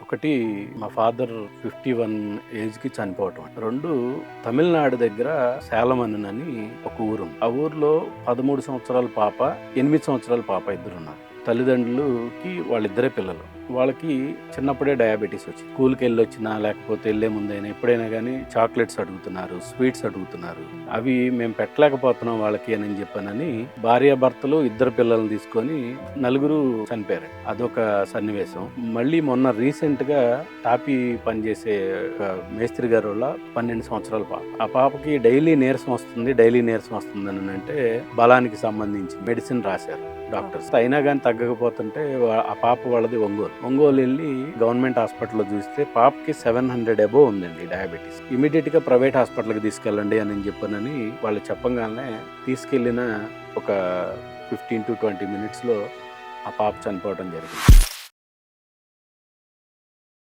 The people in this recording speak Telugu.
ఒకటి మా ఫాదర్ 51 ఏజ్కి చనిపోవటం. 2 తమిళనాడు దగ్గర శాలమన్ అని ఒక ఊరు. ఆ ఊర్లో 13 సంవత్సరాల పాప, 8 సంవత్సరాల పాప ఇద్దరున్నారు. తల్లిదండ్రులకి వాళ్ళిద్దరే పిల్లలు. వాళ్ళకి చిన్నప్పుడే డయాబెటీస్ వచ్చింది. స్కూల్కి వెళ్ళి వచ్చినా లేకపోతే వెళ్ళే ముందైనా ఎప్పుడైనా కానీ చాక్లెట్స్ అడుగుతున్నారు, స్వీట్స్ అడుగుతున్నారు. అవి మేము పెట్టలేకపోతున్నాం వాళ్ళకి అని చెప్పానని భార్యాభర్తలు ఇద్దరు పిల్లల్ని తీసుకొని 4 చనిపోయారు. అదొక సన్నివేశం. మళ్ళీ మొన్న రీసెంట్ గా టాపీ పనిచేసే మేస్త్రి గారు వాళ్ళ 12 సంవత్సరాల పాప. ఆ పాపకి డైలీ నీరసం వస్తుంది అని అంటే బలానికి సంబంధించి మెడిసిన్ రాశారు డాక్టర్స్. అయినా కానీ తగ్గకపోతుంటే ఆ పాప వాళ్ళది ఒంగోలు వెళ్ళి గవర్నమెంట్ హాస్పిటల్లో చూస్తే పాపకి 700 అబోవ్ ఉందండి డయాబెటీస్. ఇమీడియట్ గా ప్రైవేట్ హాస్పిటల్కి తీసుకెళ్ళండి అని చెప్పానని వాళ్ళు చెప్పగానే తీసుకెళ్లిన ఒక 15 to 20 minutes లో ఆ పాప చనిపోవడం జరిగింది.